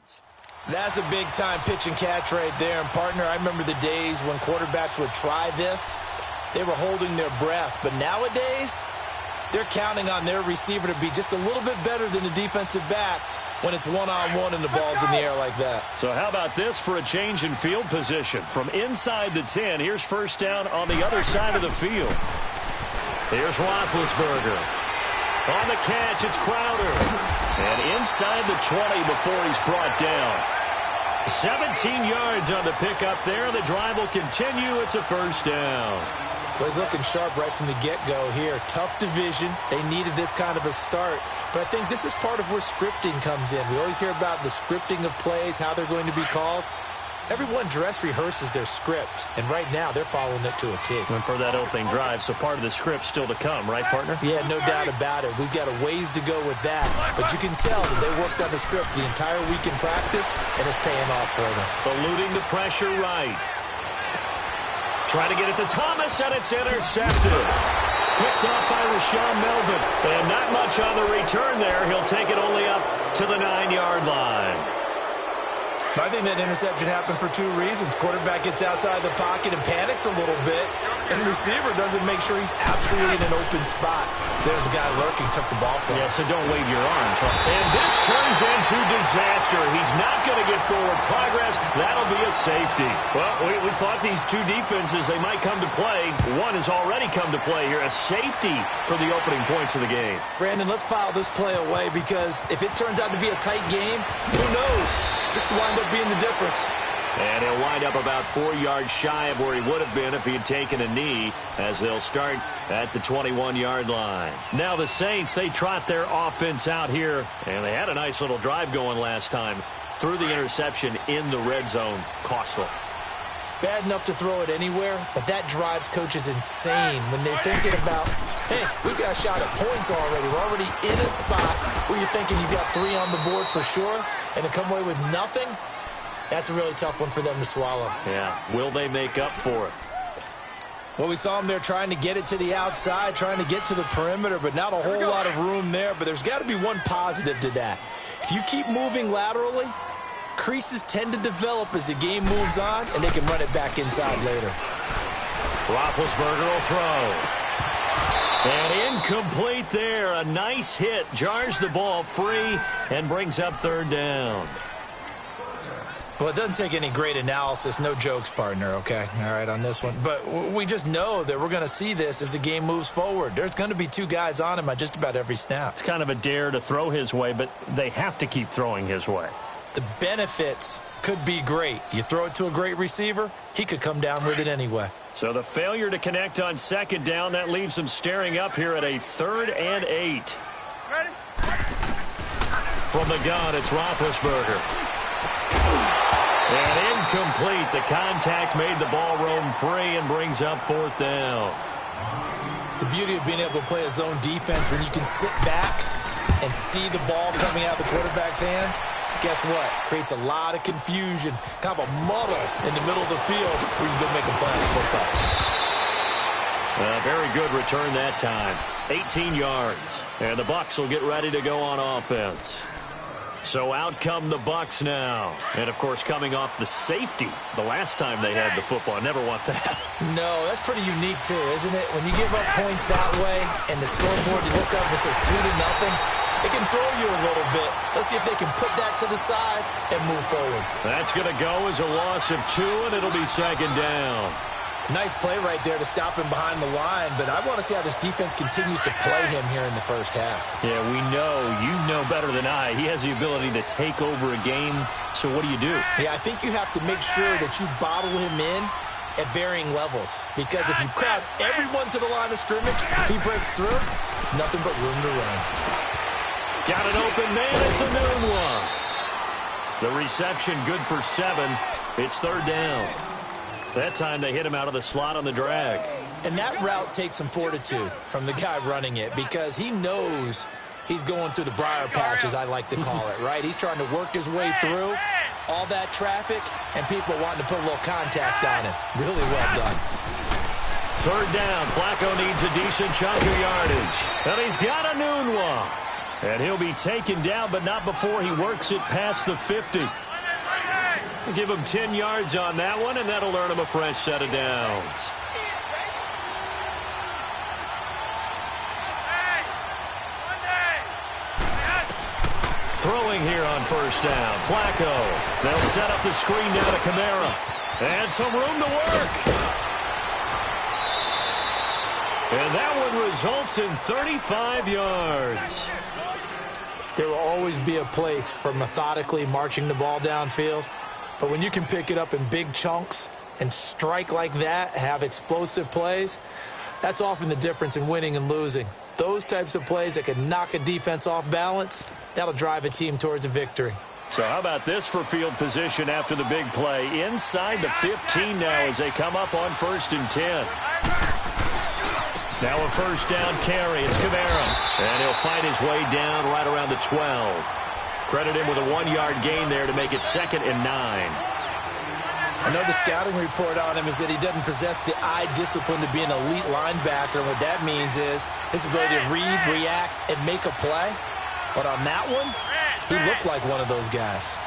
yards. That's a big-time pitch and catch right there. And, partner, I remember the days when quarterbacks would try this. They were holding their breath. But nowadays, they're counting on their receiver to be just a little bit better than the defensive back when it's one-on-one and the ball's in the air like that. So how about this for a change in field position? From inside the 10, here's first down on the other side of the field. Here's Roethlisberger. On the catch, it's Crowder. And inside the 20 before he's brought down. 17 yards on the pickup there. The drive will continue. It's a first down. Well, he's looking sharp right from the get-go here. Tough division. They needed this kind of a start. But I think this is part of where scripting comes in. We always hear about the scripting of plays, how they're going to be called. Everyone dress rehearses their script, and right now they're following it to a T. And for that opening drive, so part of the script still to come, right, partner? Yeah, no doubt about it. We've got a ways to go with that, but you can tell that they worked on the script the entire week in practice, and it's paying off for them. Eluding the pressure right. Trying to get it to Thomas, and it's intercepted. Picked off by Rashawn Melvin, and not much on the return there. He'll take it only up to the 9-yard line. I think that interception happened for two reasons. Quarterback gets outside the pocket and panics a little bit, and the receiver doesn't make sure he's absolutely in an open spot. So there's a guy lurking, took the ball from him. Yeah, so don't wave your arms. And this turns into disaster. He's not going to get forward progress. That'll be a safety. Well, we thought these two defenses, they might come to play. One has already come to play here. A safety for the opening points of the game. Brandon, let's file this play away because if it turns out to be a tight game, who knows? This could wind up being the difference. And he'll wind up about 4 yards shy of where he would have been if he had taken a knee, as they'll start at the 21-yard line. Now the Saints, they trot their offense out here, and they had a nice little drive going last time. Through the interception in the red zone, costly. Bad enough to throw it anywhere, but that drives coaches insane when they're thinking about, hey, we got a shot at points already. We're already in a spot where you're thinking you got 3 on the board for sure, and to come away with nothing, that's a really tough one for them to swallow. Yeah, will they make up for it? Well, we saw them there trying to get it to the outside, trying to get to the perimeter, but not a whole lot of room there. But there's got to be one positive to that. If you keep moving laterally, creases tend to develop as the game moves on, and they can run it back inside later. Roethlisberger will throw. And incomplete there. A nice hit. Jars the ball free and brings up third down. Well, it doesn't take any great analysis. No jokes, partner, okay? All right, on this one. But we just know that we're going to see this as the game moves forward. There's going to be 2 guys on him on just about every snap. It's kind of a dare to throw his way, but they have to keep throwing his way. The benefits could be great. You throw it to a great receiver, he could come down with it anyway. So the failure to connect on second down, that leaves them staring up here at a 3rd and 8. Ready? From the gun, it's Roethlisberger. And incomplete. The contact made the ball roam free and brings up 4th down. The beauty of being able to play a zone defense when you can sit back and see the ball coming out of the quarterback's hands, guess what? Creates a lot of confusion, kind of a muddle in the middle of the field where you can go make a play on the football. A very good return that time. 18 yards. And the Bucs will get ready to go on offense. So out come the Bucs now. And, of course, coming off the safety the last time they had the football. I never want that. No, that's pretty unique, too, isn't it? When you give up points that way and the scoreboard, you look up and it says 2-0, it can throw you a little bit. Let's see if they can put that to the side and move forward. That's going to go as a loss of 2, and it'll be second down. Nice play right there to stop him behind the line, but I want to see how this defense continues to play him here in the first half. Yeah, we know. You know better than I. He has the ability to take over a game, so what do you do? Yeah, I think you have to make sure that you bottle him in at varying levels, because if you crowd everyone to the line of scrimmage, if he breaks through, there's nothing but room to run. Got an open man. It's a noon one. The reception good for 7. It's 3rd down. That time they hit him out of the slot on the drag. And that route takes some fortitude from the guy running it because he knows he's going through the briar patch, as I like to call it, right? He's trying to work his way through all that traffic and people wanting to put a little contact on him. Really well done. 3rd down. Flacco needs a decent chunk of yardage. And he's got a noon one. And he'll be taken down, but not before he works it past the 50. We'll give him 10 yards on that one, and that'll earn him a fresh set of downs. Throwing here on first down. Flacco. They'll set up the screen down to Kamara. And some room to work. And that one results in 35 yards. There will always be a place for methodically marching the ball downfield. But when you can pick it up in big chunks and strike like that, have explosive plays, that's often the difference in winning and losing. Those types of plays that can knock a defense off balance, that'll drive a team towards a victory. So how about this for field position after the big play? Inside the 15 now as they come up on 1st and 10. Now a first down carry. It's Kamara. And he'll find his way down right around the 12. Credit him with a 1-yard gain there to make it 2nd and 9. Another scouting report on him is that he doesn't possess the eye discipline to be an elite linebacker. And what that means is his ability to read, react, and make a play. But on that one, he looked like one of those guys.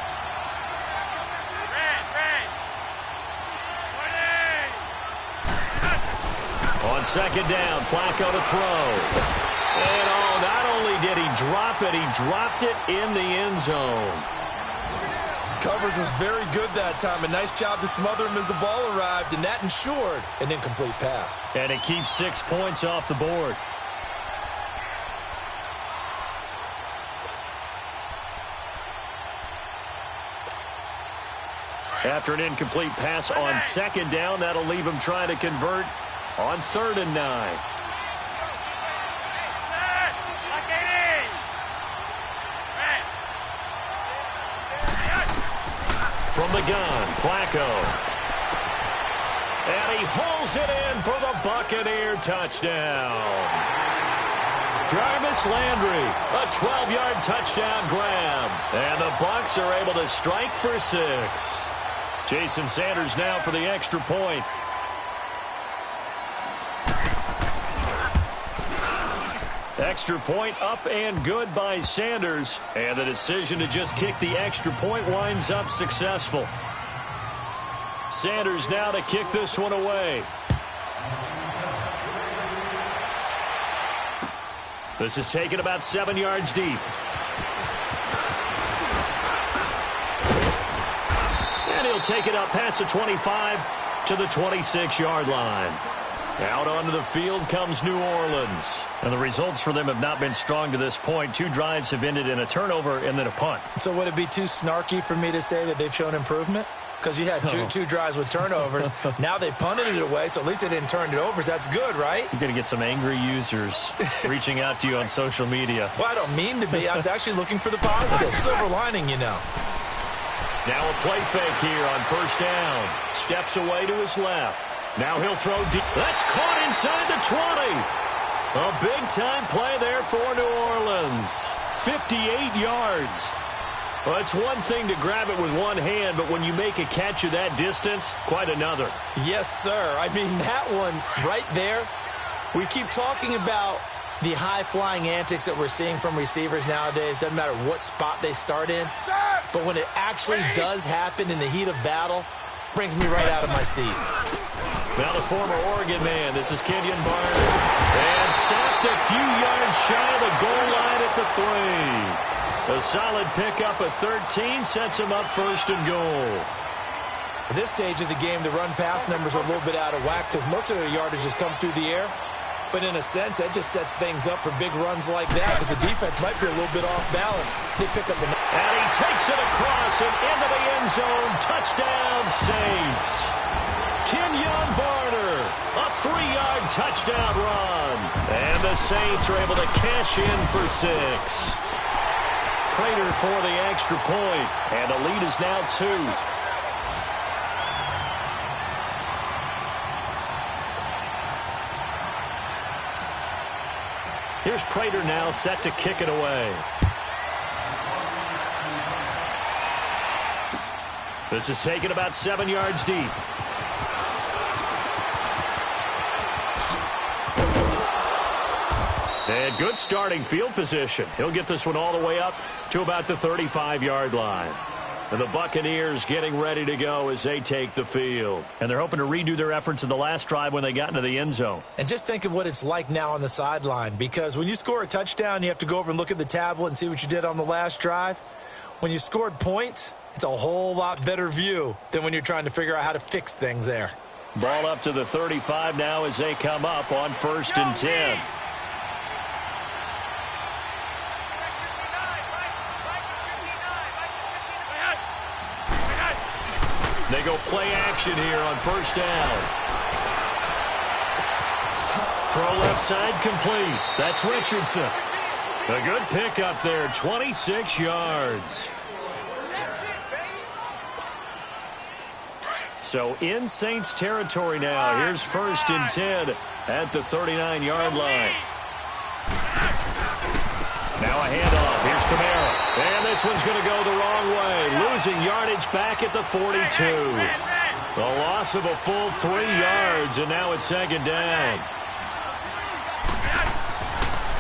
On 2nd down, Flacco to throw. And not only did he drop it, he dropped it in the end zone. Coverage was very good that time. A nice job to smother him as the ball arrived, and that ensured an incomplete pass. And it keeps 6 points off the board. After an incomplete pass on 2nd down, that'll leave him trying to convert on 3rd and 9. From the gun, Flacco. And he hauls it in for the Buccaneer touchdown. Jarvis Landry, a 12-yard touchdown grab. And the Bucs are able to strike for 6. Jason Sanders now for the extra point. Extra point up and good by Sanders. And the decision to just kick the extra point winds up successful. Sanders now to kick this one away. This is taken about 7 yards deep. And he'll take it up past the 25 to the 26-yard line. Out onto the field comes New Orleans. And the results for them have not been strong to this point. 2 drives have ended in a turnover and then a punt. So would it be too snarky for me to say that they've shown improvement? Because you had two drives with turnovers. Now they punted it away, so at least they didn't turn it over. So that's good, right? You're going to get some angry users reaching out to you on social media. Well, I don't mean to be. I was actually looking for the positive. Silver lining, you know. Now a play fake here on 1st down. Steps away to his left. Now he'll throw deep. That's caught inside the 20. A big-time play there for New Orleans. 58 yards. Well, it's one thing to grab it with one hand, but when you make a catch of that distance, quite another. Yes, sir. I mean, that one right there, we keep talking about the high-flying antics that we're seeing from receivers nowadays. Doesn't matter what spot they start in. But when it actually does happen in the heat of battle, brings me right out of my seat. Now the former Oregon man, this is Kenyon Barner. And stopped a few yards shy of the goal line at the 3. A solid pickup at 13 sets him up 1st and goal. At this stage of the game, the run-pass numbers are a little bit out of whack because most of their yardage has come through the air. But in a sense, that just sets things up for big runs like that because the defense might be a little bit off balance. They pick up the... And he takes it across and into the end zone. Touchdown, Saints. Kenyon Barner, a 3-yard touchdown run. And the Saints are able to cash in for 6. Prater for the extra point. And the lead is now 2. Here's Prater now set to kick it away. This is taken about 7 yards deep. And good starting field position. He'll get this one all the way up to about the 35-yard line. And the Buccaneers getting ready to go as they take the field. And they're hoping to redo their efforts in the last drive when they got into the end zone. And just think of what it's like now on the sideline, because when you score a touchdown, you have to go over and look at the tablet and see what you did on the last drive. When you scored points, it's a whole lot better view than when you're trying to figure out how to fix things there. Ball up to the 35 now as they come up on 1st and 10. They go play action here on 1st down. Throw left side complete. That's Richardson. A good pickup there, 26 yards. So in Saints territory now. Here's 1st and 10 at the 39-yard line. Now a handoff. Here's Kamara. And this one's going to go the wrong way. Losing yardage back at the 42. The loss of a full 3 yards, and now it's 2nd down.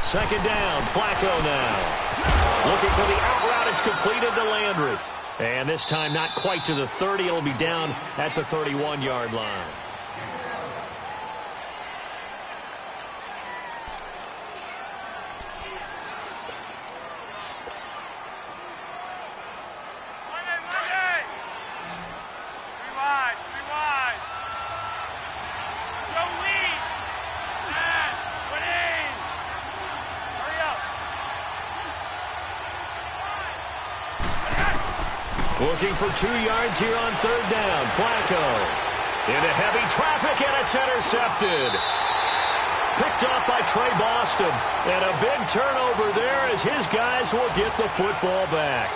2nd down. Flacco now. Looking for the out route. It's completed to Landry. And this time not quite to the 30. It'll be down at the 31-yard line. Looking for 2 yards here on 3rd down. Flacco into heavy traffic, and it's intercepted. Picked off by Trey Boston. And a big turnover there as his guys will get the football back.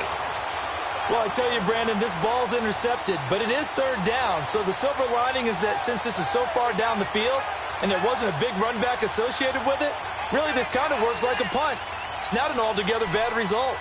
Well, I tell you, Brandon, this ball's intercepted, but it is 3rd down. So the silver lining is that since this is so far down the field and there wasn't a big run back associated with it, really this kind of works like a punt. It's not an altogether bad result.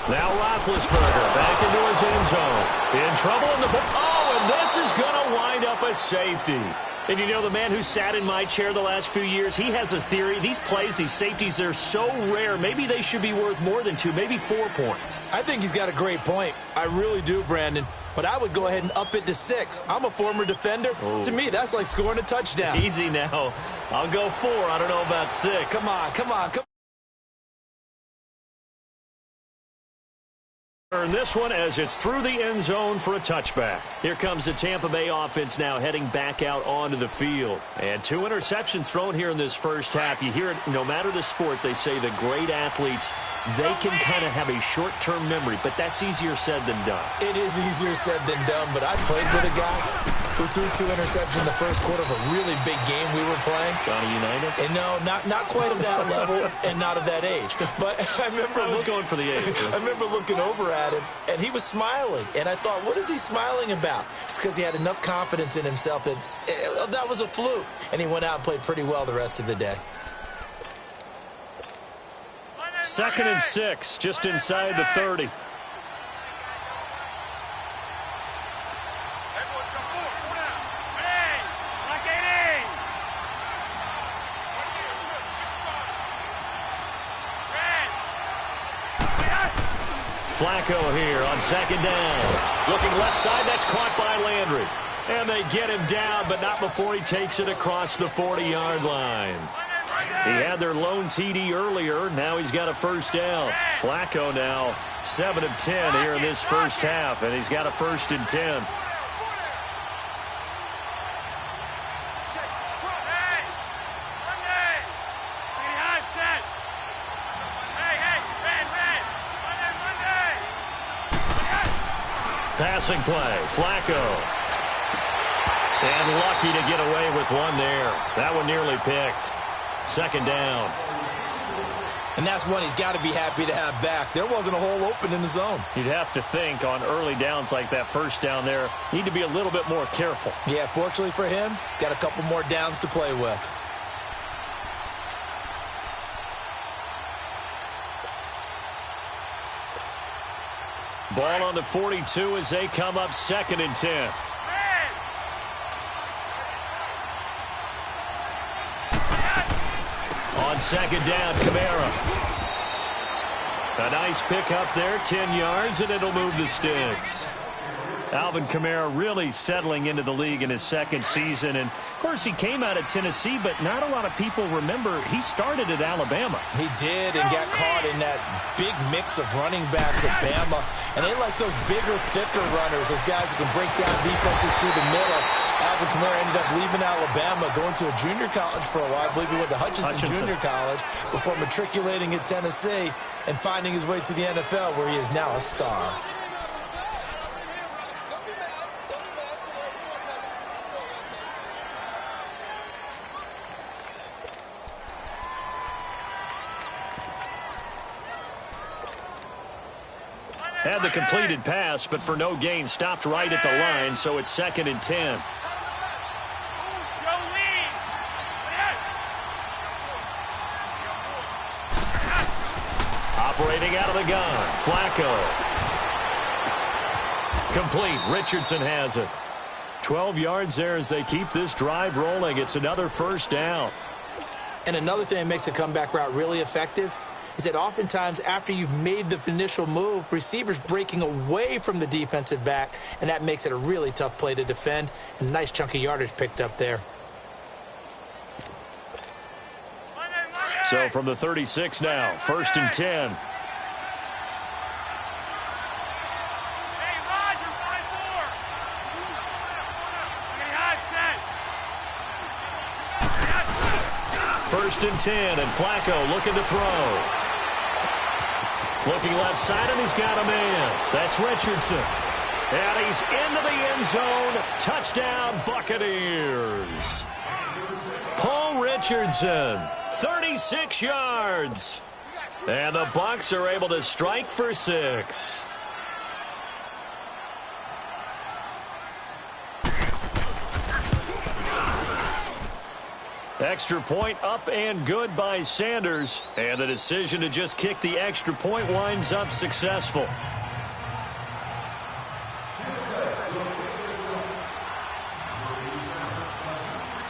Now Roethlisberger back into his end zone. In trouble in the and this is going to wind up a safety. And you know, the man who sat in my chair the last few years, he has a theory. These plays, these safeties, they're so rare. Maybe they should be worth more than 2, maybe 4 points. I think he's got a great point. I really do, Brandon. But I would go ahead and up it to 6. I'm a former defender. Oh. To me, that's like scoring a touchdown. Easy now. I'll go 4. I don't know about 6. Come on, come on, come on. Earn this one as it's through the end zone for a touchback. Here comes the Tampa Bay offense now heading back out onto the field. And 2 interceptions thrown here in this first half. You hear it, no matter the sport, they say the great athletes, they can kind of have a short-term memory, but that's easier said than done. It is easier said than done, but I played with a guy who threw 2 interceptions in the first quarter of a really big game we were playing. Johnny Unitas? And no, not quite of that level and not of that age. But I remember I was going for the age. I remember looking over at him, and he was smiling. And I thought, what is he smiling about? It's because he had enough confidence in himself that that was a fluke. And he went out and played pretty well the rest of the day. 2nd and 6, just inside the 30. Flacco here on 2nd down. Looking left side, that's caught by Landry. And they get him down, but not before he takes it across the 40-yard line. He had their lone TD earlier. Now he's got a 1st down. Flacco now 7 of 10 here in this first half, and he's got a 1st and 10. Passing play, Flacco. And lucky to get away with one there. That one nearly picked. 2nd down. And that's one he's got to be happy to have back. There wasn't a hole open in the zone. You'd have to think on early downs like that 1st down there, need to be a little bit more careful. Yeah, fortunately for him, got a couple more downs to play with. Ball on the 42 as they come up 2nd and 10. On 2nd down, Kamara. A nice pick up there, 10 yards, and it'll move the sticks. Alvin Kamara really settling into the league in his 2nd season. And, of course, he came out of Tennessee, but not a lot of people remember he started at Alabama. He did and got caught in that big mix of running backs at Bama. And they like those bigger, thicker runners, those guys who can break down defenses through the middle. Alvin Kamara ended up leaving Alabama, going to a junior college for a while. I believe he went to Hutchinson Junior College before matriculating at Tennessee and finding his way to the NFL, where he is now a star. Had the completed pass, but for no gain, stopped right at the line, so it's 2nd and 10. Operating out of the gun, Flacco. Complete, Richardson has it. 12 yards there as they keep this drive rolling. It's another 1st down. And another thing that makes a comeback route really effective is that oftentimes after you've made the initial move, receivers breaking away from the defensive back, and that makes it a really tough play to defend. And a nice chunk of yardage picked up there. So from the 36 now, 1st and 10. First and 10, and Flacco looking to throw. Looking left side, and he's got a man. That's Richardson. And he's into the end zone. Touchdown, Buccaneers. Paul Richardson, 36 yards. And the Bucs are able to strike for 6. Extra point up and good by Sanders. And the decision to just kick the extra point winds up successful.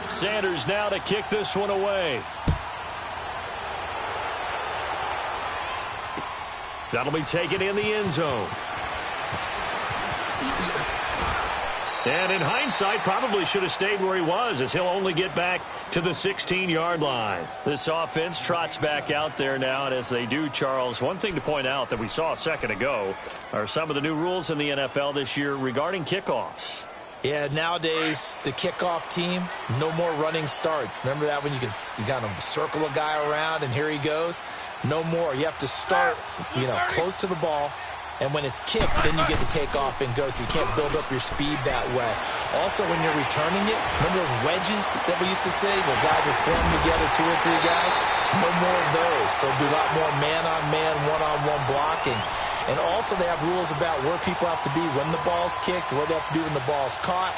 Sanders now to kick this one away. That'll be taken in the end zone. And in hindsight, probably should have stayed where he was, as he'll only get back to the 16-yard line. This offense trots back out there now, and as they do, Charles, one thing to point out that we saw a second ago are some of the new rules in the NFL this year regarding kickoffs. Yeah, nowadays, the kickoff team, no more running starts. Remember that when you kind of circle a guy around and here he goes? No more. You have to start, close to the ball. And when it's kicked, then you get to take off and go, so you can't build up your speed that way. Also, when you're returning it, remember those wedges that we used to say where guys are formed together, 2 or 3 guys? No more of those. So it'll be a lot more man-on-man, one-on-one blocking. And also they have rules about where people have to be when the ball's kicked, where they have to be when the ball's caught.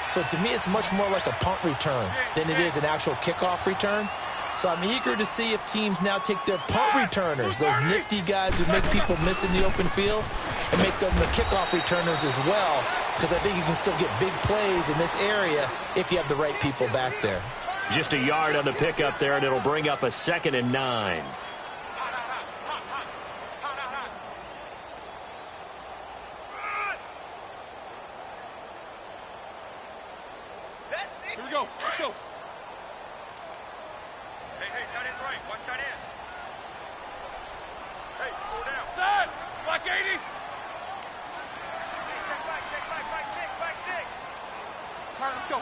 So to me, it's much more like a punt return than it is an actual kickoff return. So I'm eager to see if teams now take their punt returners, those nifty guys who make people miss in the open field, and make them the kickoff returners as well, because I think you can still get big plays in this area if you have the right people back there. Just a yard on the pickup there, and it'll bring up a 2nd and 9. Here we go. Let's go. Hey, tight end's right. Watch tight end. Hey, pull down. Side. Black 80. Hey, check back, 6. All right, let's go.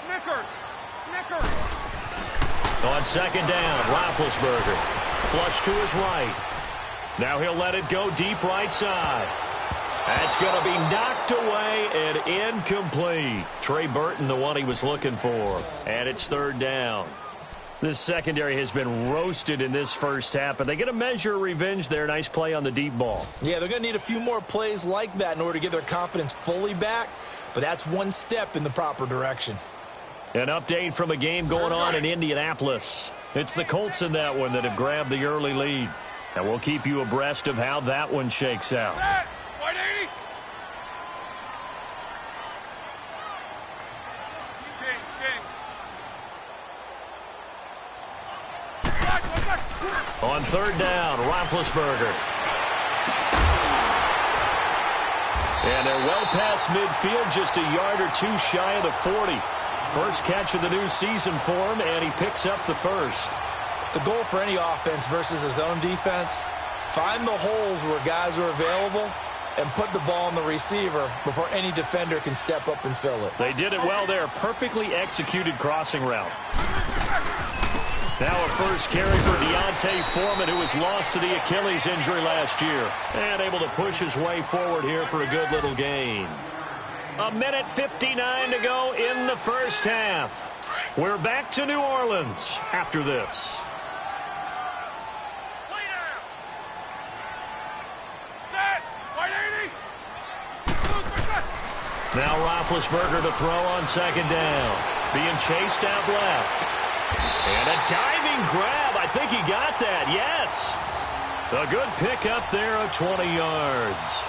Snickers. On 2nd down, Roethlisberger. Flush to his right. Now he'll let it go deep right side. That's going to be knocked away and incomplete. Trey Burton, the one he was looking for. And it's 3rd down. This secondary has been roasted in this first half, but they get a measure of revenge there. Nice play on the deep ball. Yeah, they're going to need a few more plays like that in order to get their confidence fully back, but that's one step in the proper direction. An update from a game going on in Indianapolis. It's the Colts in that one that have grabbed the early lead. And we'll keep you abreast of how that one shakes out. Set. 180. Kings. On third down, Roethlisberger. And they're well past midfield, just a yard or two shy of the 40. First catch of the new season for him, and he picks up the first. The goal for any offense versus his own defense, find the holes where guys are available and put the ball on the receiver before any defender can step up and fill it. They did it well there. Perfectly executed crossing route. Now a first carry for Deontay Foreman, who was lost to the Achilles injury last year. And able to push his way forward here for a good little gain. 1:59 to go in the first half. We're back to New Orleans after this. Now Roethlisberger to throw on second down. Being chased out left. And a diving grab. I think he got that. Yes. A good pickup there of 20 yards.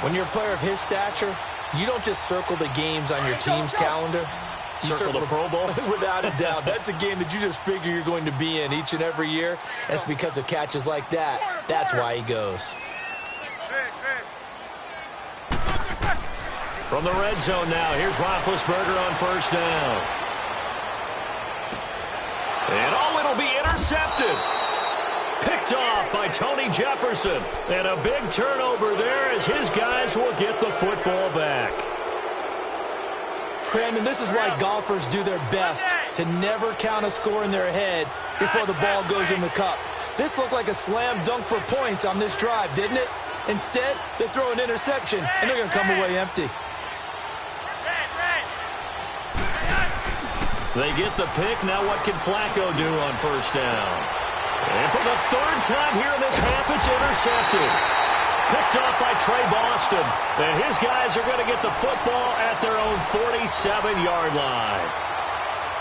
When you're a player of his stature, you don't just circle the games on your team's calendar. You circle the Pro Bowl? Without a doubt. That's a game that you just figure you're going to be in each and every year. And it's because of catches like that. That's why he goes. From the red zone now, here's Roethlisberger on first down. And it'll be intercepted. Picked off by Tony Jefferson. And a big turnover there as his guys will get the football back. Brandon, this is why golfers do their best to never count a score in their head before the ball goes in the cup. This looked like a slam dunk for points on this drive, didn't it? Instead, they throw an interception, and they're going to come away empty. They get the pick. Now what can Flacco do on first down? And for the third time here in this half, it's intercepted. Picked off by Trey Boston. And his guys are going to get the football at their own 47-yard line.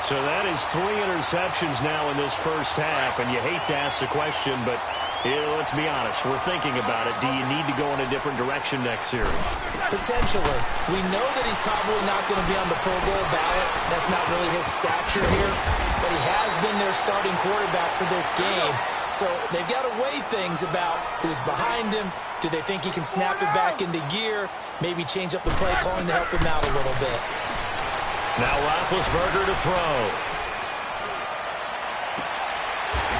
So that is 3 interceptions now in this first half. And you hate to ask the question, but let's be honest. We're thinking about it. Do you need to go in a different direction next series? Potentially. We know that he's probably not going to be on the Pro Bowl ballot. That's not really his stature here. But he has been their starting quarterback for this game. So they've got to weigh things about who's behind him. Do they think he can snap it back into gear? Maybe change up the play calling to help him out a little bit. Now Roethlisberger to throw.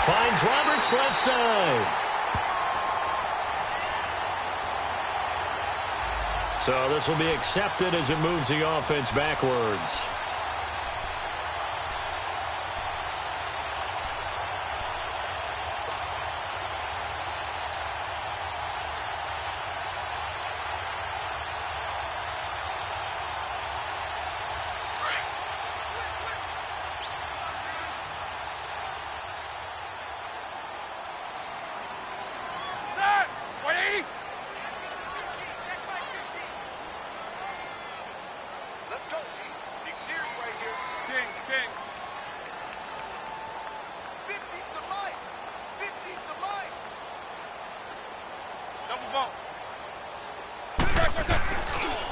Finds Roberts left side. So this will be accepted as it moves the offense backwards.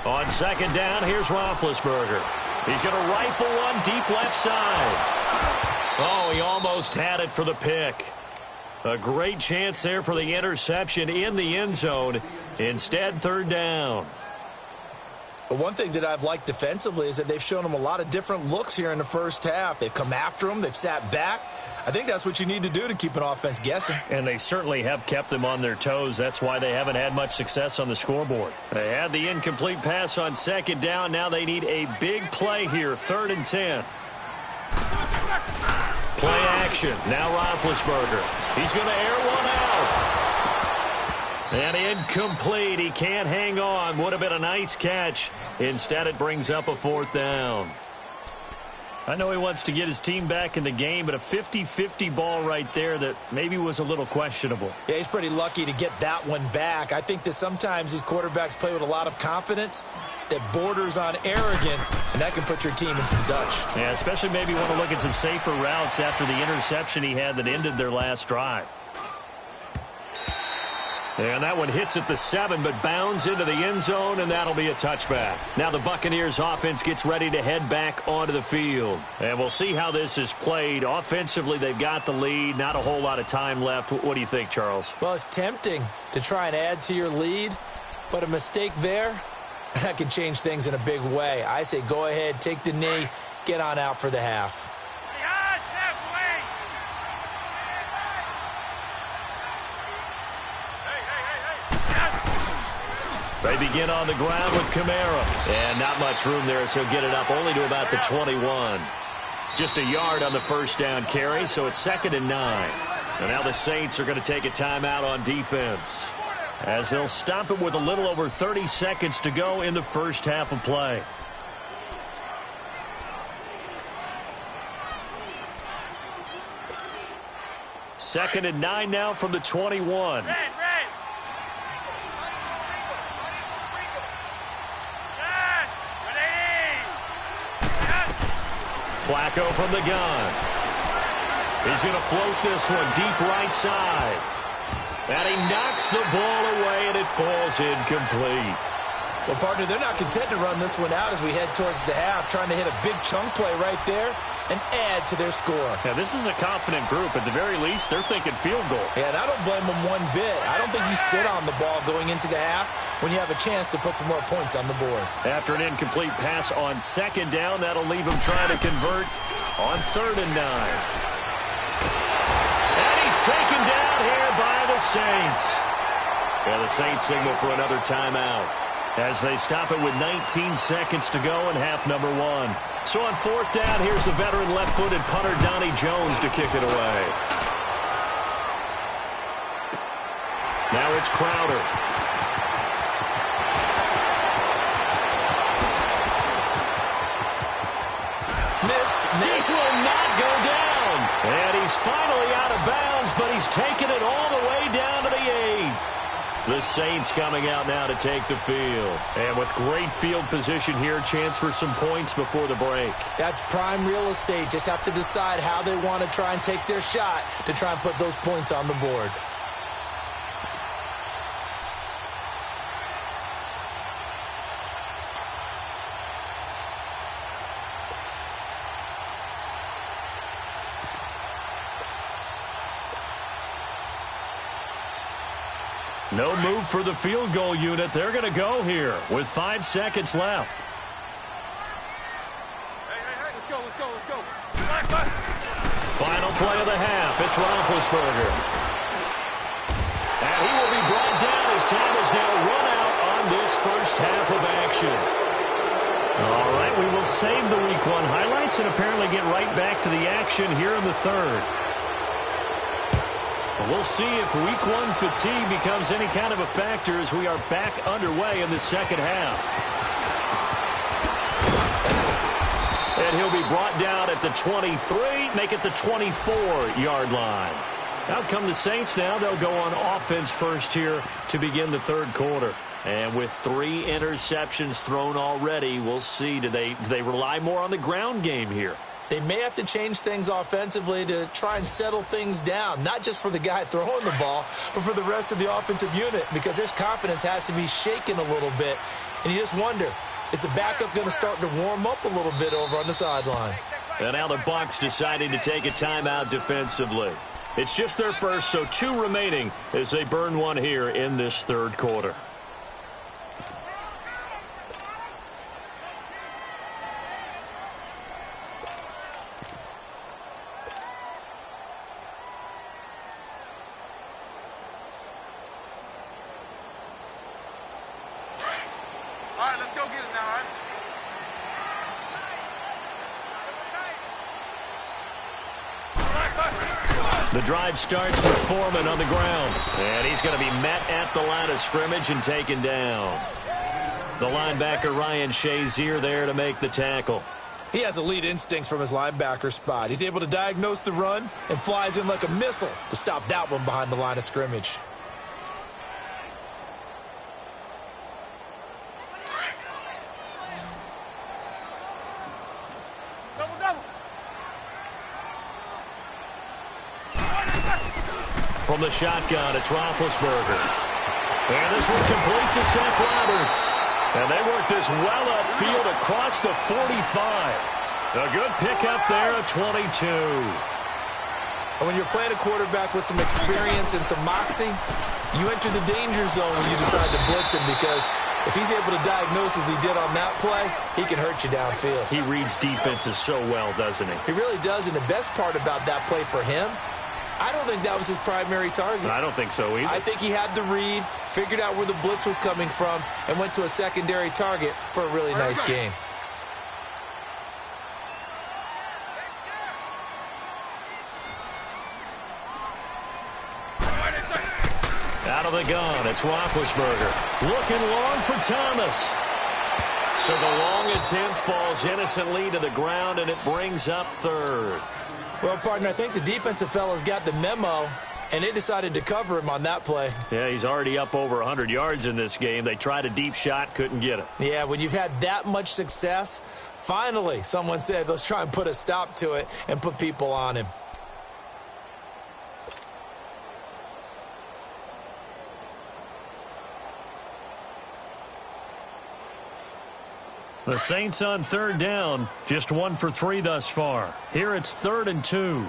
On second down, here's Roethlisberger. He's going to rifle one deep left side. Oh, he almost had it for the pick. A great chance there for the interception in the end zone. Instead, third down. But one thing that I've liked defensively is that they've shown him a lot of different looks here in the first half. They've come after him. They've sat back. I think that's what you need to do to keep an offense guessing. And they certainly have kept them on their toes. That's why they haven't had much success on the scoreboard. They had the incomplete pass on second down. Now they need a big play here, 3rd and 10. Play action. Now Roethlisberger. He's going to air one out. And incomplete. He can't hang on. Would have been a nice catch. Instead, it brings up a 4th down. I know he wants to get his team back in the game, but a 50-50 ball right there that maybe was a little questionable. Yeah, he's pretty lucky to get that one back. I think that sometimes these quarterbacks play with a lot of confidence that borders on arrogance, and that can put your team in some Dutch. Yeah, especially maybe want to look at some safer routes after the interception he had that ended their last drive. And that one hits at the 7, but bounds into the end zone, and that'll be a touchback. Now the Buccaneers offense gets ready to head back onto the field. And we'll see how this is played. Offensively, they've got the lead. Not a whole lot of time left. What do you think, Charles? Well, it's tempting to try and add to your lead, but a mistake there, that can change things in a big way. I say go ahead, take the knee, get on out for the half. They begin on the ground with Kamara. And not much room there, so get it up only to about the 21. Just a yard on the first down carry, so it's 2nd and 9. And now the Saints are going to take a timeout on defense, as they'll stop it with a little over 30 seconds to go in the first half of play. Second and 9 now from the 21. Flacco from the gun. He's going to float this one deep right side. And he knocks the ball away, and it falls incomplete. Well, partner, they're not content to run this one out as we head towards the half, trying to hit a big chunk play right there and add to their score. Yeah, this is a confident group. At the very least, they're thinking field goal. Yeah, and I don't blame them one bit. I don't think you sit on the ball going into the half when you have a chance to put some more points on the board. After an incomplete pass on 2nd down, that'll leave him trying to convert on 3rd and 9. And he's taken down here by the Saints. Yeah, the Saints signal for another timeout as they stop it with 19 seconds to go in half number 1. So on 4th down, here's the veteran left-footed punter Donnie Jones to kick it away. Now it's Crowder. Missed. This will not go down. And he's finally out of bounds, but he's taken it all the way down to the 8. The Saints coming out now to take the field. And with great field position here, chance for some points before the break. That's prime real estate. Just have to decide how they want to try and take their shot to try and put those points on the board. No move for the field goal unit. They're going to go here with 5 seconds left. Hey, let's go. Final play of the half. It's Roethlisberger. And he will be brought down as time is now run out on this first half of action. All right, we will save the Week 1 highlights and apparently get right back to the action here in the 3rd. We'll see if Week 1 fatigue becomes any kind of a factor as we are back underway in the second half. And he'll be brought down at the 23, make it the 24-yard line. Out come the Saints now. They'll go on offense first here to begin the 3rd quarter. And with 3 interceptions thrown already, we'll see. Do they rely more on the ground game here? They may have to change things offensively to try and settle things down, not just for the guy throwing the ball, but for the rest of the offensive unit, because their confidence has to be shaken a little bit. And you just wonder, is the backup going to start to warm up a little bit over on the sideline? And now the Bucs deciding to take a timeout defensively. It's just their first, so 2 remaining as they burn one here in this 3rd quarter. All right, let's go get it now, all right? The drive starts with Foreman on the ground. And he's going to be met at the line of scrimmage and taken down. The linebacker, Ryan Shazier, there to make the tackle. He has elite instincts from his linebacker spot. He's able to diagnose the run and flies in like a missile to stop that one behind the line of scrimmage. From the shotgun, it's Roethlisberger. This one complete to Seth Roberts. And they work this well upfield across the 45. A good pickup there at 22. And when you're playing a quarterback with some experience and some moxie, you enter the danger zone when you decide to blitz him, because if he's able to diagnose as he did on that play, he can hurt you downfield. He reads defenses so well, doesn't he? He really does, and the best part about that play for him, I don't think that was his primary target. I don't think so either. I think he had the read, figured out where the blitz was coming from, and went to a secondary target for a really nice game. Out of the gun, it's Roethlisberger. Looking long for Thomas. So the long attempt falls innocently to the ground, and it brings up third. Well, partner, I think the defensive fellas got the memo, and they decided to cover him on that play. Yeah, he's already up over 100 yards in this game. They tried a deep shot, couldn't get it. Yeah, when you've had that much success, finally someone said, let's try and put a stop to it and put people on him. The Saints on third down, just 1 for 3 thus far. Here it's 3rd and 2.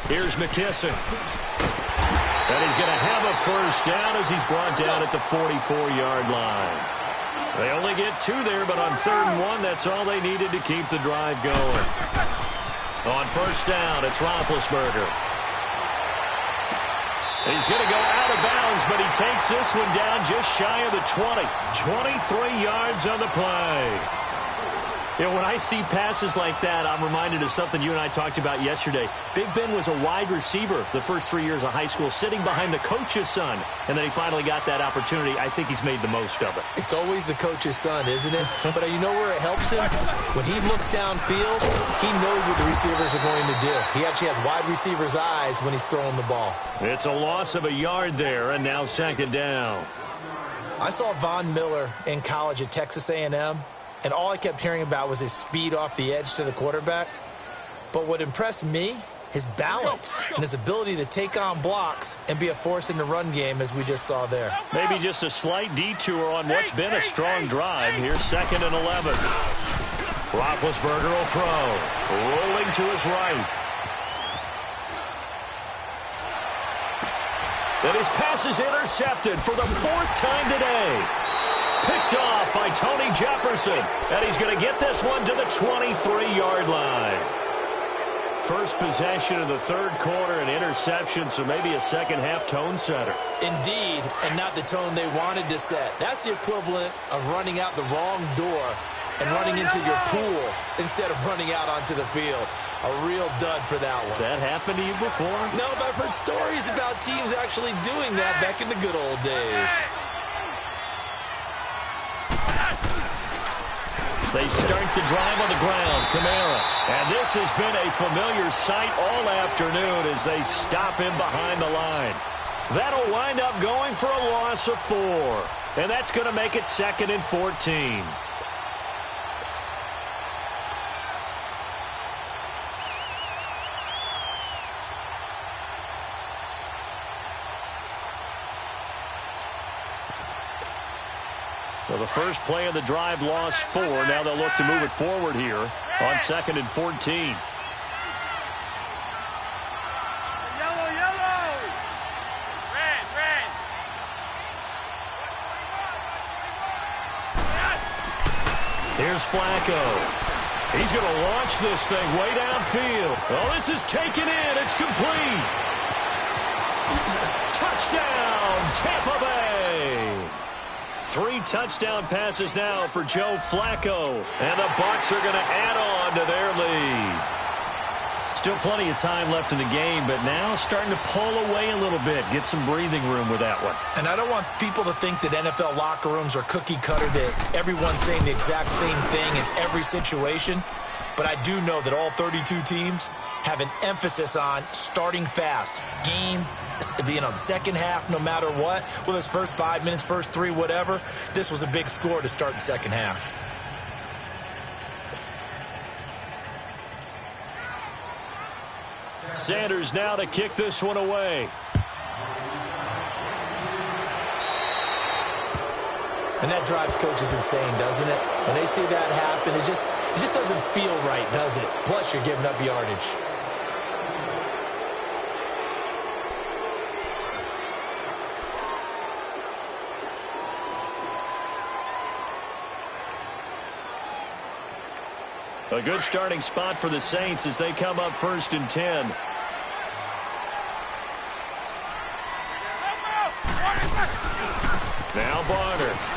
Here's McKissick. And he's going to have a first down as he's brought down at the 44-yard line. They only get 2 there, but on 3rd and 1, that's all they needed to keep the drive going. On first down, it's Roethlisberger. He's going to go out of bounds, but he takes this one down just shy of the 20. 23 yards on the play. You know, when I see passes like that, I'm reminded of something you and I talked about yesterday. Big Ben was a wide receiver the first 3 years of high school, sitting behind the coach's son, and then he finally got that opportunity. I think he's made the most of it. It's always the coach's son, isn't it? But you know where it helps him? When he looks downfield, he knows what the receivers are going to do. He actually has wide receivers' eyes when he's throwing the ball. It's a loss of a yard there, and now 2nd down. I saw Von Miller in college at Texas A&M. And all I kept hearing about was his speed off the edge to the quarterback. But what impressed me, his balance and his ability to take on blocks and be a force in the run game, as we just saw there. Maybe just a slight detour on what's been a strong drive. Here's 2nd and 11. Roethlisberger will throw. Rolling to his right. And his pass is intercepted for the 4th time today. Picked off by Tony Jefferson. And he's going to get this one to the 23-yard line. First possession of the 3rd quarter, an interception, so maybe a second-half tone setter. Indeed, and not the tone they wanted to set. That's the equivalent of running out the wrong door and running into your pool instead of running out onto the field. A real dud for that one. Has that happened to you before? No, but I've heard stories about teams actually doing that back in the good old days. They start the drive on the ground. Kamara. And this has been a familiar sight all afternoon as they stop him behind the line. That'll wind up going for a loss of 4. And that's going to make it 2nd and 14. Well, the first play of the drive lost 4. Now they'll look to move it forward here on 2nd and 14. Yellow. Red. Here's Flacco. He's going to launch this thing way downfield. Oh, this is taken in. It's complete. Touchdown, Tampa Bay. 3 touchdown passes now for Joe Flacco. And the Bucs are going to add on to their lead. Still plenty of time left in the game, but now starting to pull away a little bit. Get some breathing room with that one. And I don't want people to think that NFL locker rooms are cookie cutter, that everyone's saying the exact same thing in every situation. But I do know that all 32 teams have an emphasis on starting fast. Game, the second half, no matter what. Well, this first 5 minutes, first 3, whatever. This was a big score to start the second half. Sanders now to kick this one away. And that drives coaches insane, doesn't it? When they see that happen, it just doesn't feel right, does it? Plus, you're giving up yardage. A good starting spot for the Saints as they come up 1st and 10. Now Barner.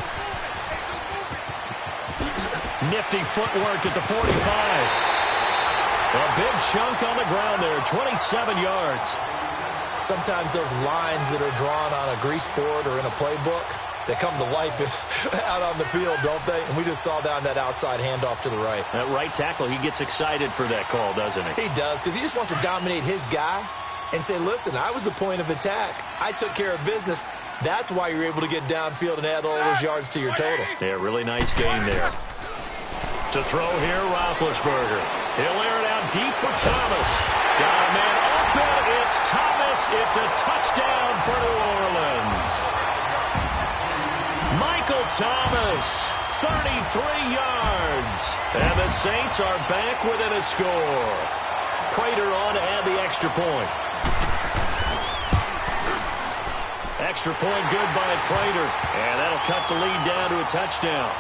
Nifty footwork at the 45. A big chunk on the ground there, 27 yards. Sometimes those lines that are drawn on a grease board or in a playbook, they come to life out on the field, don't they? And we just saw down that outside handoff to the right. That right tackle, he gets excited for that call, doesn't he? He does, because he just wants to dominate his guy and say, listen, I was the point of attack. I took care of business. That's why you're able to get downfield and add all those yards to your total. Yeah, really nice game there. To throw here, Roethlisberger. He'll air it out deep for Thomas. Got a man open. It's Thomas. It's a touchdown for New Orleans. Michael Thomas, 33 yards. And the Saints are back within a score. Prater on to add the extra point. Extra point good by Prater. And that'll cut the lead down to a touchdown.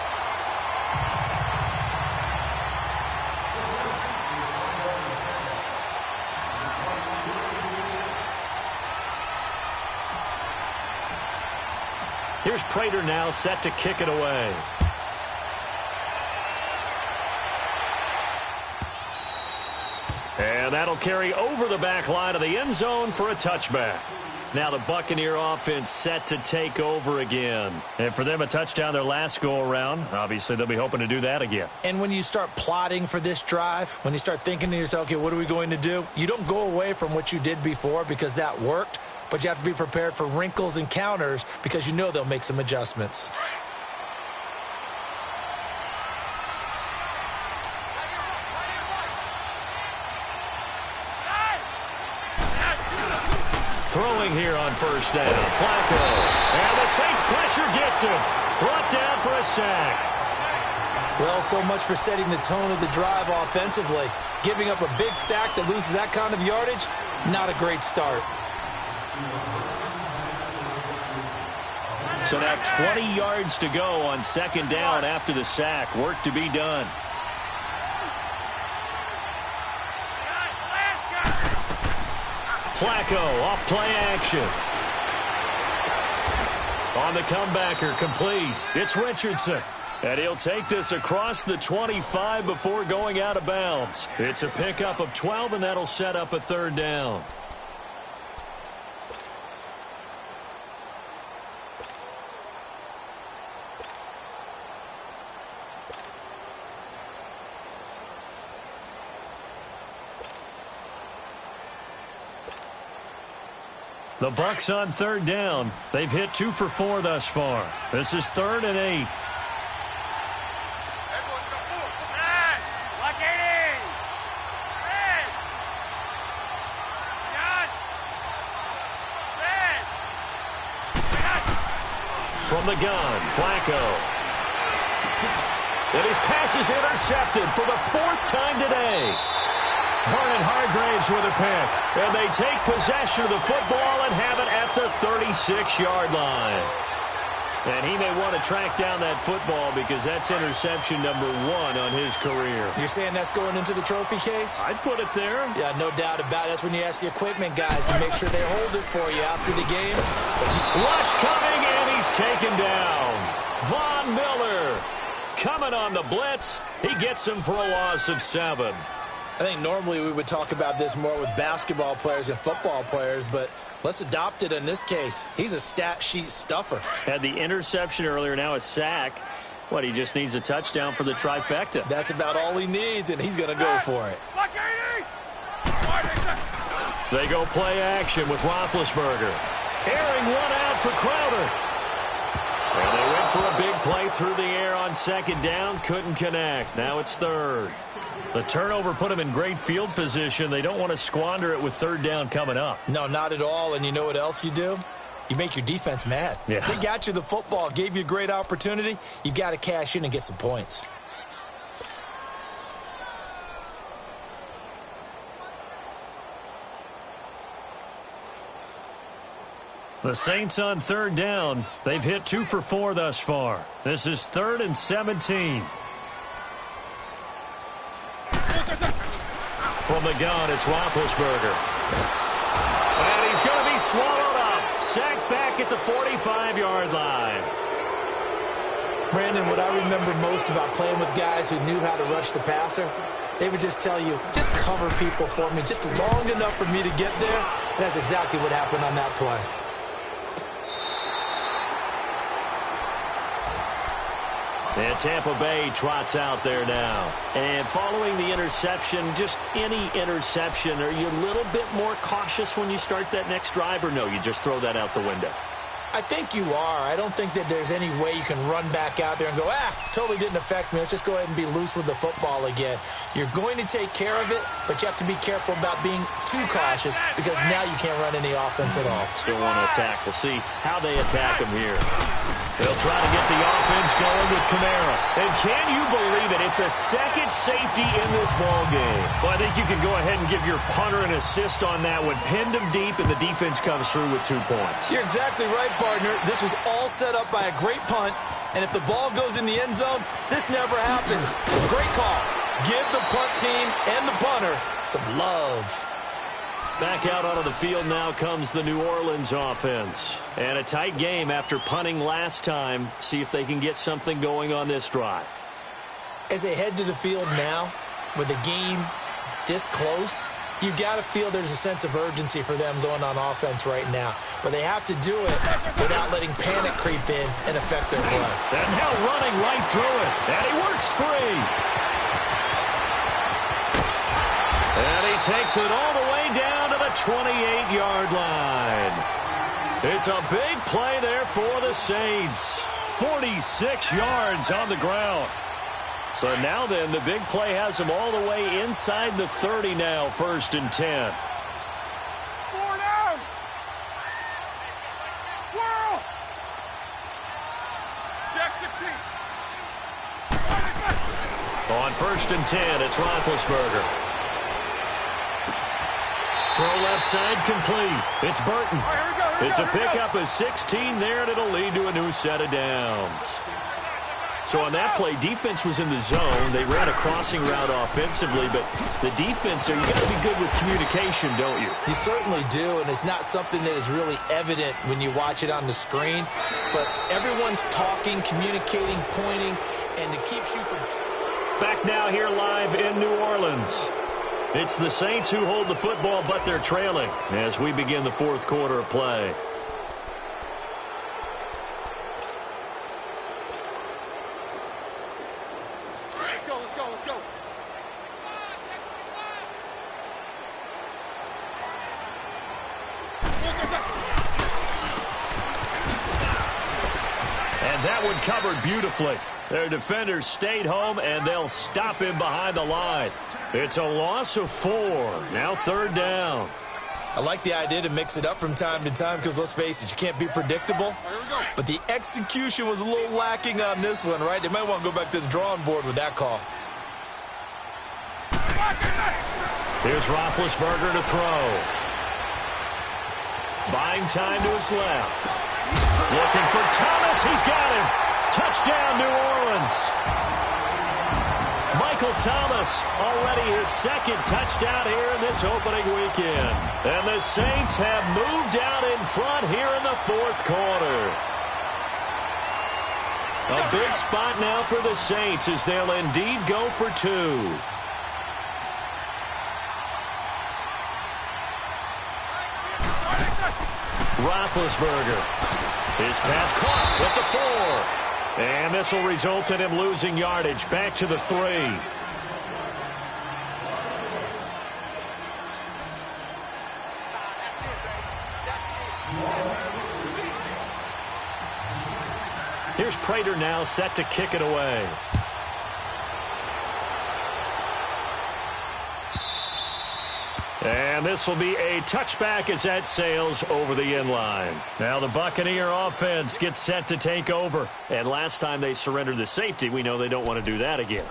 Here's Prater now set to kick it away. And that'll carry over the back line of the end zone for a touchback. Now the Buccaneer offense set to take over again. And for them, a touchdown their last go-around. Obviously, they'll be hoping to do that again. And when you start plotting for this drive, when you start thinking to yourself, okay, what are we going to do? You don't go away from what you did before because that worked. But you have to be prepared for wrinkles and counters because you know they'll make some adjustments. Throwing here on 1st down. Flacco. And the Saints pressure gets him. Brought down for a sack. Well, so much for setting the tone of the drive offensively. Giving up a big sack that loses that kind of yardage, not a great start. So now 20 yards to go on 2nd down after the sack. Work to be done. Flacco off play action. On the comebacker, complete. It's Richardson. And he'll take this across the 25 before going out of bounds. It's a pickup of 12, and that'll set up a 3rd down. The Bucs on 3rd down. They've hit 2 for 4 thus far. This is 3rd and 8. From the gun, Flacco. And his pass is intercepted for the 4th time today. Vernon Hargraves with a pick. And they take possession of the football and have it at the 36-yard line. And he may want to track down that football because that's interception number 1 on his career. You're saying that's going into the trophy case? I'd put it there. Yeah, no doubt about it. That's when you ask the equipment guys to make sure they hold it for you after the game. Rush coming, and he's taken down. Von Miller coming on the blitz. He gets him for a loss of 7. I think normally we would talk about this more with basketball players and football players, but let's adopt it in this case. He's a stat sheet stuffer. Had the interception earlier, now a sack. What, he just needs a touchdown for the trifecta. That's about all he needs, and he's going to go for it. They go play action with Roethlisberger. Airing one out for Crowder. And they went for a big play through the air on 2nd down. Couldn't connect. Now it's 3rd. The turnover put them in great field position. They don't want to squander it with 3rd down coming up. No, not at all. And you know what else you do? You make your defense mad. Yeah. They got you the football, gave you a great opportunity. You got to cash in and get some points. The Saints on third down. They've hit 2 for 4 thus far. This is 3rd and 17. From the gun, it's Roethlisberger. And he's going to be swallowed up. Sacked back at the 45-yard line. Brandon, what I remember most about playing with guys who knew how to rush the passer, they would just tell you, just cover people for me, just long enough for me to get there. And that's exactly what happened on that play. And Tampa Bay trots out there now. And following the interception, just any interception, are you a little bit more cautious when you start that next drive, or no, you just throw that out the window? I think you are. I don't think that there's any way you can run back out there and go, totally didn't affect me. Let's just go ahead and be loose with the football again. You're going to take care of it, but you have to be careful about being too cautious because now you can't run any offense at all. Still want to attack. We'll see how they attack him here. They'll try to get the offense going with Kamara. And can you believe it? It's a second safety in this ball game. Well, I think you can go ahead and give your punter an assist on that one. Pinned him deep, and the defense comes through with 2 points. You're exactly right, partner. This was all set up by a great punt, and if the ball goes in the end zone, this never happens. So great call. Give the punt team and the punter some love. Back out onto the field now comes the New Orleans offense. And a tight game after punting last time. See if they can get something going on this drive. As they head to the field now, with the game this close, you've got to feel there's a sense of urgency for them going on offense right now. But they have to do it without letting panic creep in and affect their play. And now running right through it. And he works free. And he takes it all the way down to the 28-yard line. It's a big play there for the Saints. 46 yards on the ground. So now then, the big play has them all the way inside the 30 now, 1st and 10. 4 down. Squirrel. Jack 16. On 1st and 10, it's Roethlisberger. Throw left side complete. It's Burton. It's a pickup of 16 there, and it'll lead to a new set of downs. So on that play, defense was in the zone. They ran a crossing route offensively, but the defense there, you got to be good with communication, don't you? You certainly do, and it's not something that is really evident when you watch it on the screen. But everyone's talking, communicating, pointing, and it keeps you from... Back now here live in New Orleans. It's the Saints who hold the football, but they're trailing as we begin the 4th quarter of play. Let's go. And that one covered beautifully. Their defenders stayed home, and they'll stop him behind the line. It's a loss of 4. Now 3rd down. I like the idea to mix it up from time to time because, let's face it, you can't be predictable. But the execution was a little lacking on this one, right? They might want to go back to the drawing board with that call. Here's Roethlisberger to throw. Buying time to his left. Looking for Thomas. He's got him. Touchdown, New Orleans. Michael Thomas, already his 2nd touchdown here in this opening weekend. And the Saints have moved out in front here in the 4th quarter. A big spot now for the Saints as they'll indeed go for 2. Roethlisberger. His pass caught at the 4. And this will result in him losing yardage back to the 3. Here's Prater now set to kick it away. And this will be a touchback as that sails over the inline. Now the Buccaneer offense gets set to take over. And last time they surrendered the safety, we know they don't want to do that again.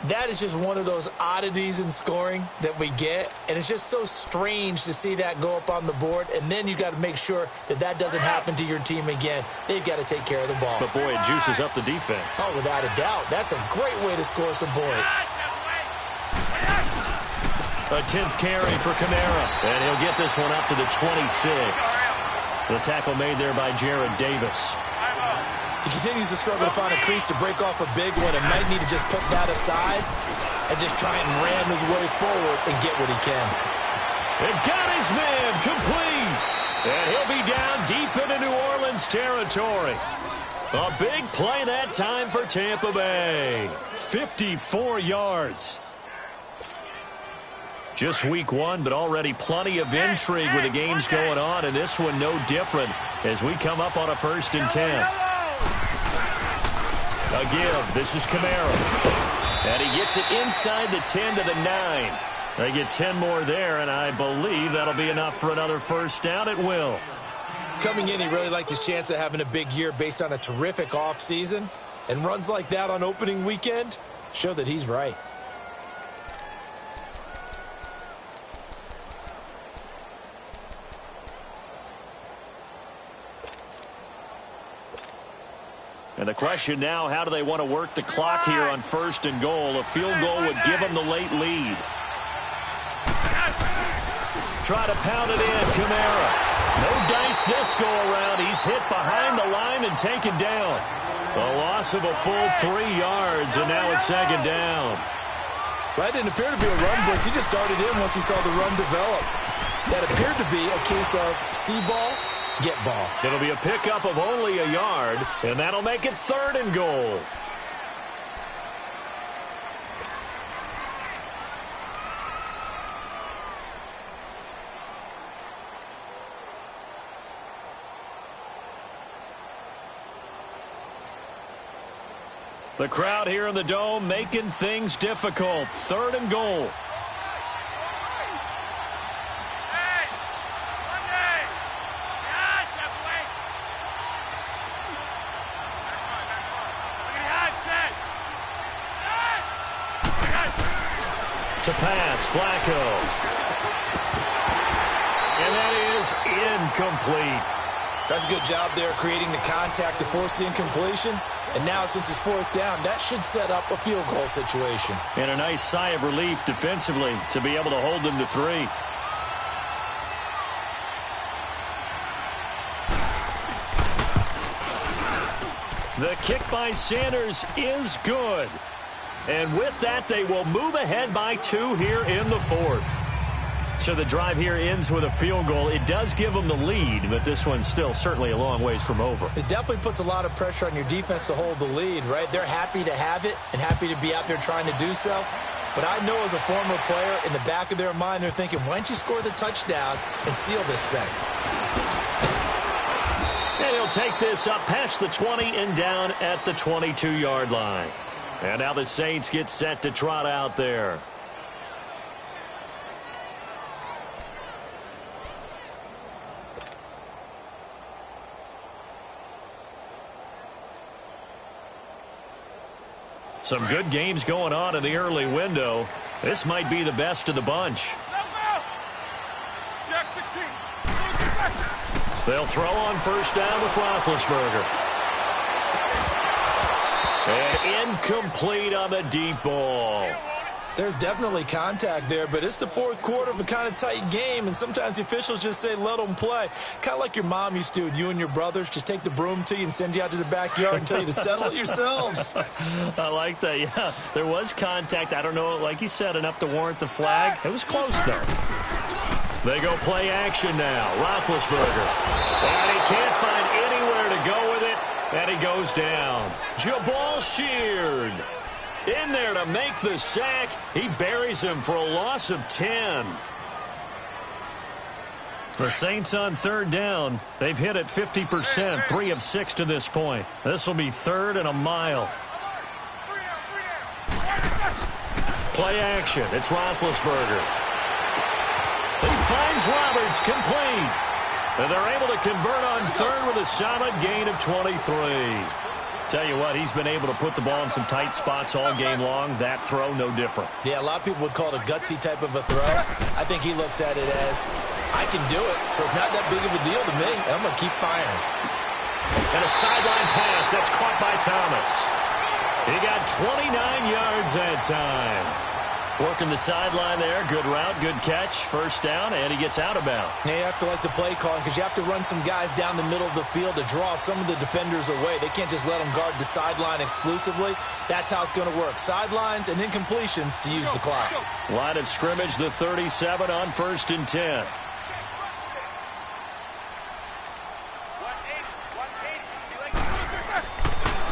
That is just one of those oddities in scoring that we get, and it's just so strange to see that go up on the board, and then you've got to make sure that that doesn't happen to your team again. They've got to take care of the ball. But, boy, it juices up the defense. Oh, without a doubt. That's a great way to score some points. A 10th carry for Kamara, and he'll get this one up to the 26. The tackle made there by Jared Davis. He continues to struggle to find a crease to break off a big one and might need to just put that aside and just try and ram his way forward and get what he can. And got his man complete. And he'll be down deep into New Orleans territory. A big play that time for Tampa Bay. 54 yards. Just week one, but already plenty of intrigue with the games going on, and this one no different as we come up on a 1st and 10. A give. This is Kamara. And he gets it inside the 10 to the 9. They get 10 more there, and I believe that'll be enough for another 1st down. It will. Coming in, he really liked his chance of having a big year based on a terrific offseason. And runs like that on opening weekend show that he's right. And the question now, how do they want to work the clock here on 1st and goal? A field goal would give them the late lead. Try to pound it in, Kamara. No dice this go around. He's hit behind the line and taken down. A loss of a full 3 yards, and now it's 2nd down. That didn't appear to be a run blitz. He just started in once he saw the run develop. That appeared to be a case of see ball, get ball. It'll be a pickup of only a yard, and that'll make it 3rd and goal. The crowd here in the Dome making things difficult. 3rd and goal. To pass, Flacco. And that is incomplete. That's a good job there creating the contact to force the incompletion. And now since it's 4th down, that should set up a field goal situation. And a nice sigh of relief defensively to be able to hold them to 3. The kick by Sanders is good. And with that, they will move ahead by 2 here in the 4th. So the drive here ends with a field goal. It does give them the lead, but this one's still certainly a long ways from over. It definitely puts a lot of pressure on your defense to hold the lead, right? They're happy to have it and happy to be out there trying to do so. But I know as a former player, in the back of their mind, they're thinking, why don't you score the touchdown and seal this thing? And he'll take this up past the 20 and down at the 22-yard line. And now the Saints get set to trot out there. Some good games going on in the early window. This might be the best of the bunch. They'll throw on 1st down with Roethlisberger. And incomplete on the deep ball. There's definitely contact there, but it's the 4th quarter of a kind of tight game, and sometimes the officials just say, let them play. Kind of like your mom used to with you and your brothers. Just take the broom to you and send you out to the backyard and tell you to settle it yourselves. I like that, yeah. There was contact. I don't know, like you said, enough to warrant the flag. It was close, though. They go play action now. Roethlisberger. And he can't find anywhere to go with it, and he goes down. Jabal Sheard in there to make the sack. He buries him for a loss of 10. The Saints on 3rd down. They've hit it 50%, 3 of 6 to this point. This will be 3rd and a mile. Play action. It's Roethlisberger. He finds Roberts, complete. And they're able to convert on third with a solid gain of 23. Tell you what, he's been able to put the ball in some tight spots all game long. That throw, no different. Yeah, a lot of people would call it a gutsy type of a throw. I think he looks at it as, I can do it, so it's not that big of a deal to me, and I'm going to keep firing. And a sideline pass. That's caught by Thomas. He got 29 yards that time. Working the sideline there. Good route, good catch. First down, and he gets out of bounds. Yeah, you have to like the play calling because you have to run some guys down the middle of the field to draw some of the defenders away. They can't just let them guard the sideline exclusively. That's how it's going to work. Sidelines and incompletions to use the clock. Line of scrimmage, the 37 on 1st and 10.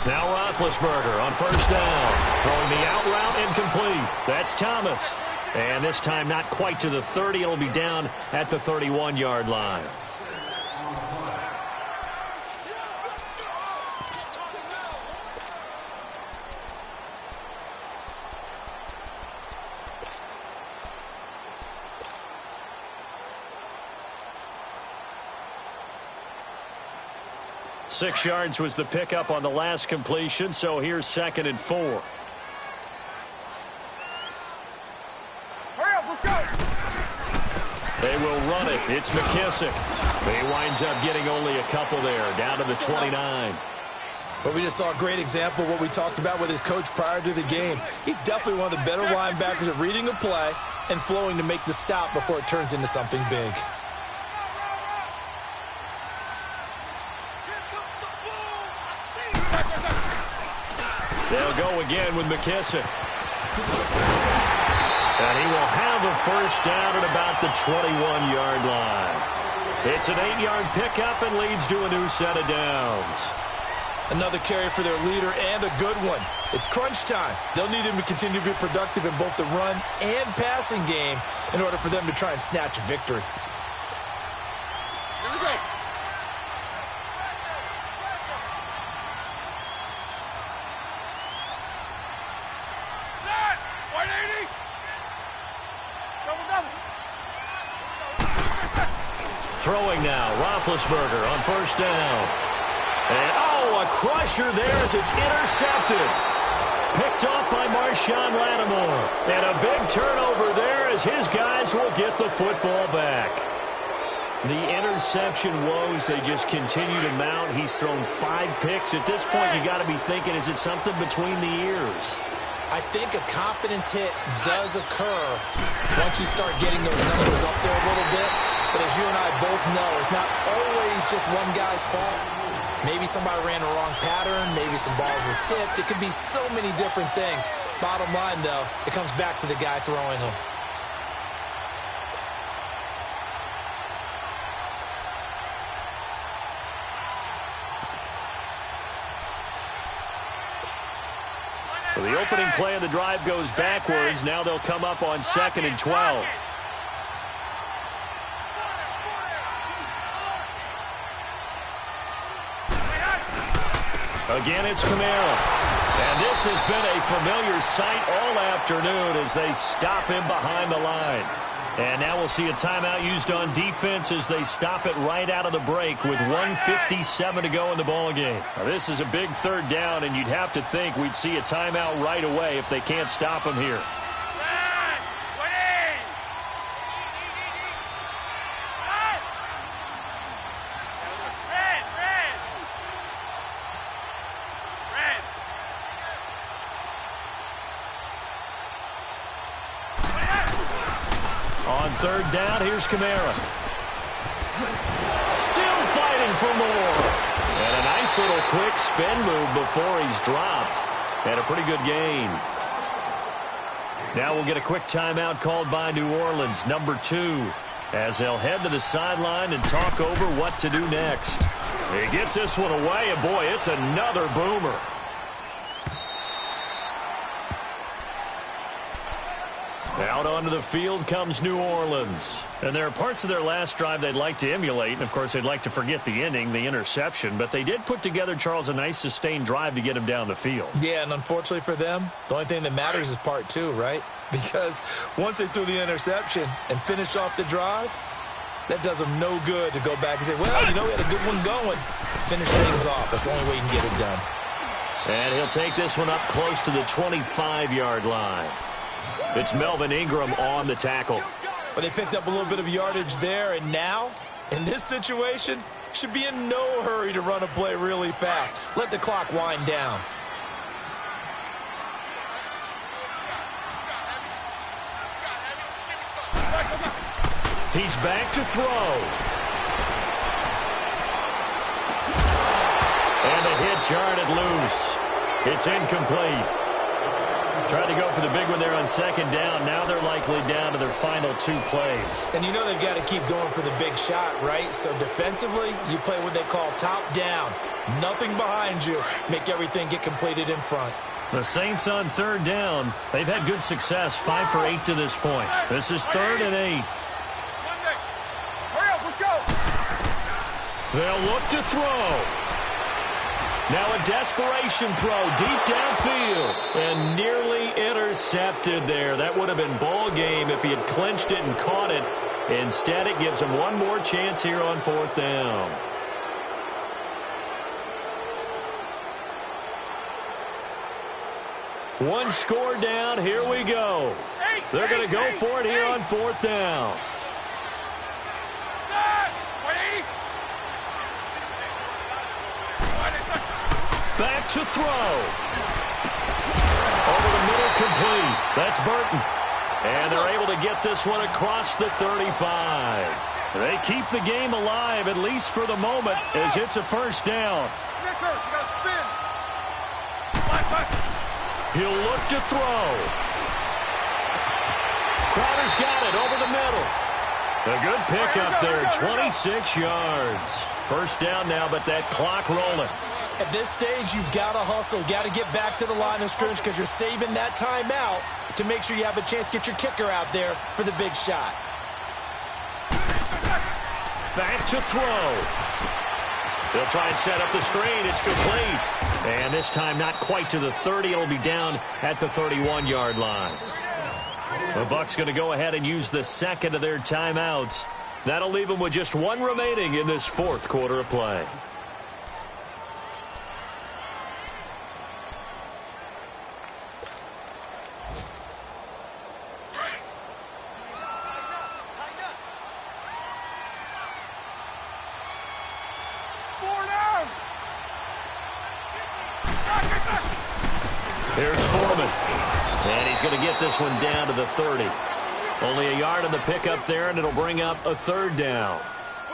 Now Roethlisberger on 1st down. Throwing the out route incomplete. That's Thomas. And this time not quite to the 30. It'll be down at the 31-yard line. Six yards was the pickup on the last completion, so here's 2nd and 4. Hurry up, let's go. They will run it. It's McKissick. He winds up getting only a couple there, down to the 29. But we just saw a great example of what we talked about with his coach prior to the game. He's definitely one of the better linebackers at reading a play and flowing to make the stop before it turns into something big. They'll go again with McKissick. And he will have a first down at about the 21-yard line. It's an 8-yard pickup and leads to a new set of downs. Another carry for their leader and a good one. It's crunch time. They'll need him to continue to be productive in both the run and passing game in order for them to try and snatch a victory. Here we go. Throwing now, Roethlisberger on 1st down. And, a crusher there as it's intercepted. Picked off by Marshawn Lattimore. And a big turnover there as his guys will get the football back. The interception woes, they just continue to mount. He's thrown 5 picks. At this point, you got to be thinking, is it something between the ears? I think a confidence hit does occur once you start getting those numbers up there a little bit. But as you and I both know, it's not always just one guy's fault. Maybe somebody ran a wrong pattern. Maybe some balls were tipped. It could be so many different things. Bottom line, though, it comes back to the guy throwing them. So the opening play of the drive goes backwards. Now they'll come up on 2nd and 12. Again, it's Kamara. And this has been a familiar sight all afternoon as they stop him behind the line. And now we'll see a timeout used on defense as they stop it right out of the break with 1:57 to go in the ballgame. Now, this is a big 3rd down, and you'd have to think we'd see a timeout right away if they can't stop him here. On 3rd down, here's Kamara. Still fighting for more. And a nice little quick spin move before he's dropped. And a pretty good gain. Now we'll get a quick timeout called by New Orleans, number 2, as they'll head to the sideline and talk over what to do next. He gets this one away, and boy, it's another boomer. Out onto the field comes New Orleans. And there are parts of their last drive they'd like to emulate. And, of course, they'd like to forget the inning, the interception. But they did put together, Charles, a nice sustained drive to get him down the field. Yeah, and unfortunately for them, the only thing that matters is part two, right? Because once they threw the interception and finished off the drive, that does them no good to go back and say, well, you know, we had a good one going. Finish things off. That's the only way you can get it done. And he'll take this one up close to the 25-yard line. It's Melvin Ingram on the tackle. But they picked up a little bit of yardage there, and now, in this situation, should be in no hurry to run a play really fast. Let the clock wind down. He's back to throw. And the hit jarred it loose. It's incomplete. Tried to go for the big one there on second down. Now they're likely down to their final two plays. And you know they've got to keep going for the big shot, right? So defensively, you play what they call top down. Nothing behind you. Make everything get completed in front. The Saints on third down. They've had good success, 5 for 8 to this point. This is 3rd and 8. Hurry up, let's go. They'll look to throw. Now a desperation throw deep downfield and nearly intercepted there. That would have been ball game if he had clinched it and caught it. Instead, it gives him one more chance here on 4th down. One score down. Here we go. They're going to go for it here on 4th down. Back to throw. Over the middle, complete. That's Burton. And they're able to get this one across the 35. They keep the game alive, at least for the moment, as it's a first down. He'll look to throw. Crowder's got it over the middle. A good pickup there, 26 yards. First down now, but that clock rolling. At this stage, you've got to hustle. Got to get back to the line of scrimmage because you're saving that timeout to make sure you have a chance to get your kicker out there for the big shot. Back to throw. They'll try and set up the screen. It's complete. And this time not quite to the 30. It'll be down at the 31-yard line. The Bucs going to go ahead and use the second of their timeouts. That'll leave them with just one remaining in this 4th quarter of play. Here's Foreman. And he's going to get this one down to the 30. Only a yard on the pickup there, and it'll bring up a 3rd down.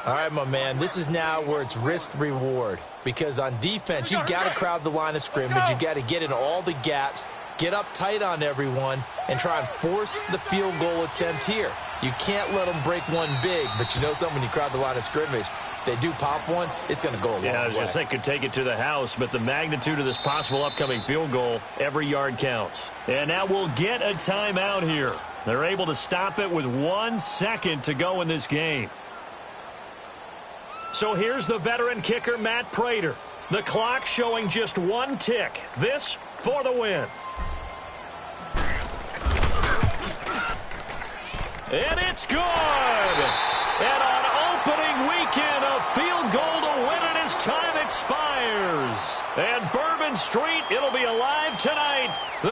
All right, my man, this is now where it's risk-reward. Because on defense, you've got to crowd the line of scrimmage. You've got to get in all the gaps, get up tight on everyone, and try and force the field goal attempt here. You can't let them break one big, but you know something, when you crowd the line of scrimmage, if they do pop one, it's going to go a long way. Yeah, I was going to say could take it to the house, but the magnitude of this possible upcoming field goal, every yard counts. And now we'll get a timeout here. They're able to stop it with 1 second to go in this game. So here's the veteran kicker, Matt Prater. The clock showing just 1 tick. This for the win. And it's good. And on opening weekend, a field goal to win it as time expires. And Bourbon Street, it'll be alive tonight. The